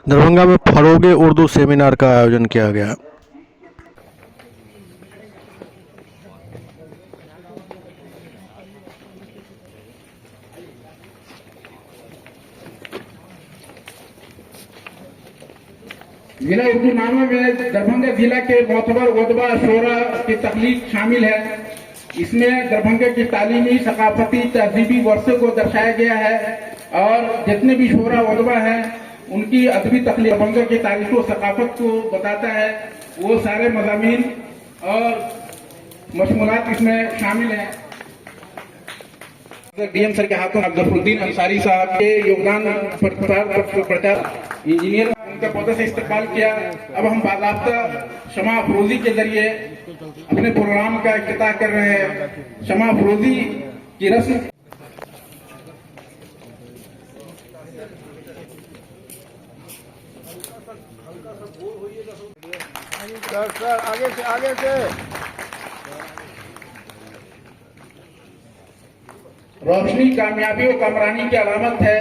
दरभंगा में फरोगे उर्दू सेमिनार का आयोजन किया गया। जिला उर्दू नामे में दरभंगा जिला के मोतबर वदबा शोरा की तकलीफ शामिल है। इसमें दरभंगा की तालीमी, सकाफती, तहजीबी वर्षों को दर्शाया गया है और जितने भी शोरा वदबा हैं उनकी अदबी तकलीफ दरभंगा की तारीख व सकाफत को बताता है। वो सारे मज़ामीन और मशमूलात इसमें शामिल हैं। डीएम सर के हाथों जफरुद्दीन अंसारी साहब के योगदान प्रचार इंजीनियर उनका पौधे से इस्तेमाल किया। अब हम बाकायदा शमा अफरोजी के जरिए अपने प्रोग्राम का इफ्तिताह कर रहे हैं। शमा अफरोजी की रस्म सर आगे से रोशनी कामयाबी और कामरानी की अलामत है।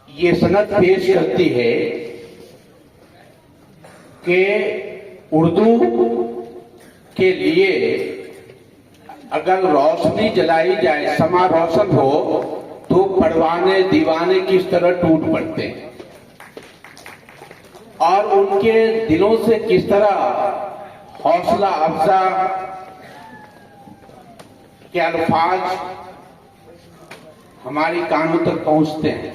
ये सनद पेश करती है कि उर्दू के लिए अगर रोशनी जलाई जाए, समा रोशन हो, तो परवाने दीवाने किस तरह टूट पड़ते हैं और उनके दिलों से किस तरह हौसला अफजा के अल्फाज हमारी कानों तक पहुंचते हैं।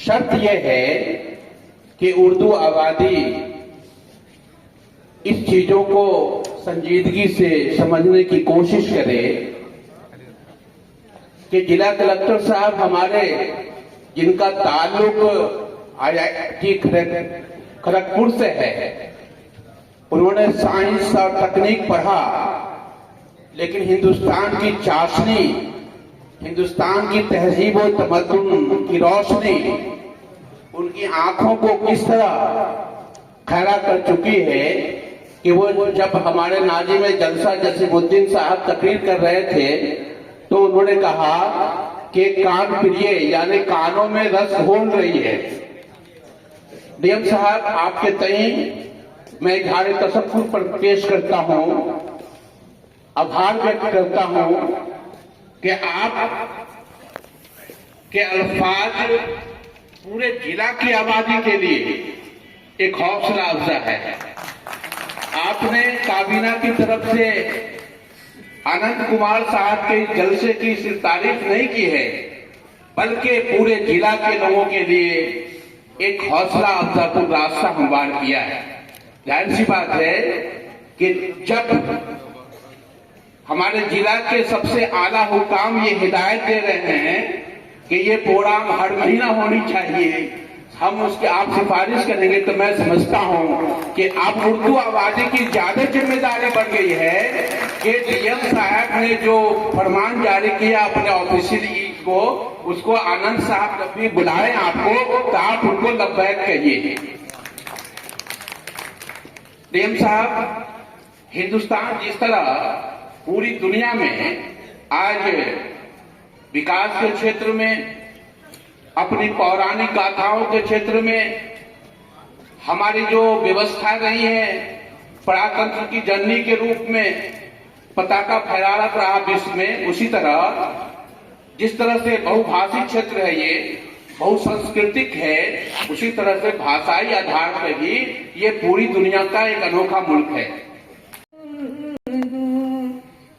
शर्त यह है कि उर्दू आबादी इस चीजों को संजीदगी से समझने की कोशिश करे कि जिला कलेक्टर साहब हमारे, जिनका ताल्लुक IIT खड़गपुर से है, उन्होंने साइंस और तकनीक पढ़ा, लेकिन हिंदुस्तान की चाशनी, हिंदुस्तान की तहजीब और तमद्दुन की रोशनी उनकी आंखों को किस तरह खड़ा कर चुकी है कि वो जब हमारे नाजी में जलसा जसीमुद्दीन साहब तकरीर कर रहे थे तो उन्होंने कहा कि कान प्रिय, यानी कानों में रस घोल रही है। डीएम साहब, आपके तई मैं इज़हार तशक्कुर पर पेश करता हूं, आभार व्यक्त करता हूं कि आप के अल्फाज पूरे जिला की आबादी के लिए एक हौसला अफजा है। आपने काबीना की तरफ से अनंत कुमार साहब के जलसे की सिर्फ तारीफ नहीं की है, बल्कि पूरे जिला के लोगों के लिए एक हौसला अफजा को रास्ता हमवार किया है। जाहिर सी बात है कि जब हमारे जिला के सबसे आला हुकाम ये हिदायत दे रहे हैं कि ये प्रोग्राम हर महीना होनी चाहिए, हम उसके आप सिफारिश करेंगे, तो मैं समझता हूं कि आप उर्दू आबादी की ज्यादा जिम्मेदारी बढ़ गई है कि डीएम साहब ने जो फरमान जारी किया अपने ऑफिशियल को, उसको आनंद साहब जब भी बुलाए आपको तो आप उनको लब्बैक कहिए। डीएम साहब, हिंदुस्तान जिस तरह पूरी दुनिया में आज विकास के क्षेत्र में, अपनी पौराणिक गाथाओं के क्षेत्र में हमारी जो व्यवस्था रही है, परातंत्र की जननी के रूप में पताका फहराता रहा विश्व में, उसी तरह जिस तरह से बहुभाषी क्षेत्र है, ये बहुसंस्कृतिक है, उसी तरह से भाषाई आधार पर भी ये पूरी दुनिया का एक अनोखा मुल्क है।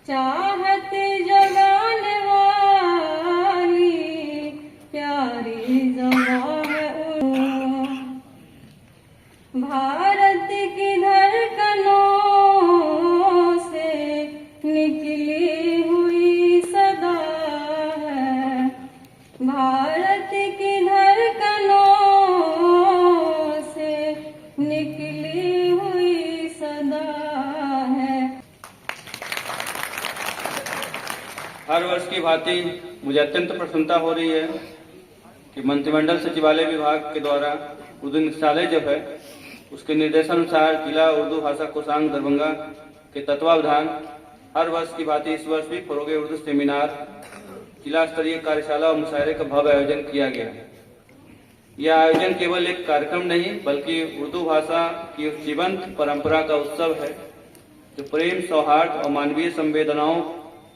चाहत जगाने वाली प्यारी ज़बान भारत की धड़कनों से निकली हुई सदा है, भारत की धड़कनों से निकली हुई सदा है। हर वर्ष की भांति मुझे अत्यंत प्रसन्नता हो रही है कि मंत्रिमंडल सचिवालय विभाग के द्वारा उर्दू निदेशालय जो है उसके निर्देशानुसार जिला उर्दू भाषा कोषांग दरभंगा के तत्वावधान हर वर्ष की भांति इस वर्ष भी फरोगे उर्दू सेमिनार जिला स्तरीय कार्यशाला और मुशायरे का भव्य आयोजन किया गया। यह आयोजन केवल एक कार्यक्रम नहीं बल्कि उर्दू भाषा की उस जीवंत परंपरा का उत्सव है जो प्रेम, सौहार्द और मानवीय संवेदनाओं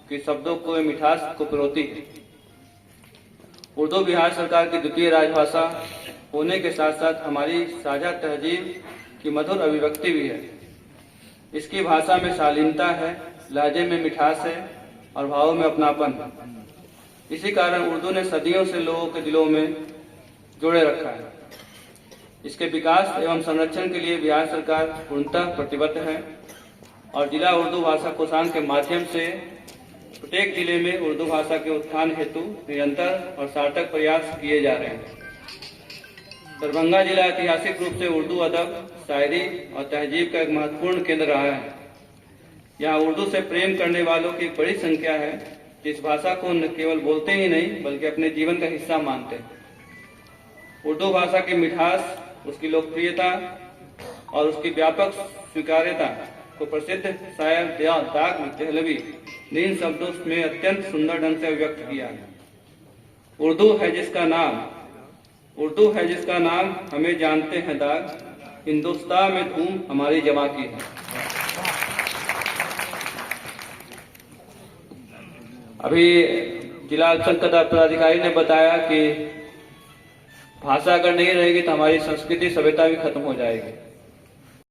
के शब्दों को मिठास को पिरोती है। उर्दू बिहार सरकार की द्वितीय राजभाषा होने के साथ साथ हमारी साझा तहजीब की मधुर अभिव्यक्ति भी है। इसकी भाषा में शालीनता है, लहजे में मिठास है और भावों में अपनापन है। इसी कारण उर्दू ने सदियों से लोगों के दिलों में जोड़े रखा है। इसके विकास एवं संरक्षण के लिए बिहार सरकार पूर्णतः प्रतिबद्ध है और जिला उर्दू भाषा कोषांग के माध्यम से प्रत्येक जिले में उर्दू भाषा के उत्थान हेतु निरंतर और सार्थक प्रयास किए जा रहे हैं। दरभंगा जिला ऐतिहासिक रूप से उर्दू अदब, शायरी और तहजीब का एक महत्वपूर्ण केंद्र रहा है। यहाँ उर्दू से प्रेम करने वालों की बड़ी संख्या है, जिस भाषा को न केवल बोलते ही नहीं बल्कि अपने जीवन का हिस्सा मानते हैं। उर्दू भाषा की मिठास, उसकी लोकप्रियता और उसकी व्यापक स्वीकार्यता को प्रसिद्ध शायर दाग देहलवी ने इन शब्दों में अत्यंत सुंदर ढंग से व्यक्त किया है। उर्दू है जिसका नाम हमें जानते हैं दाग, हिंदुस्तान में धूम हमारी जमा की है। अभी जिला अल्पसंख्यक पदाधिकारी ने बताया कि भाषा अगर नहीं रहेगी तो हमारी संस्कृति सभ्यता भी खत्म हो जाएगी।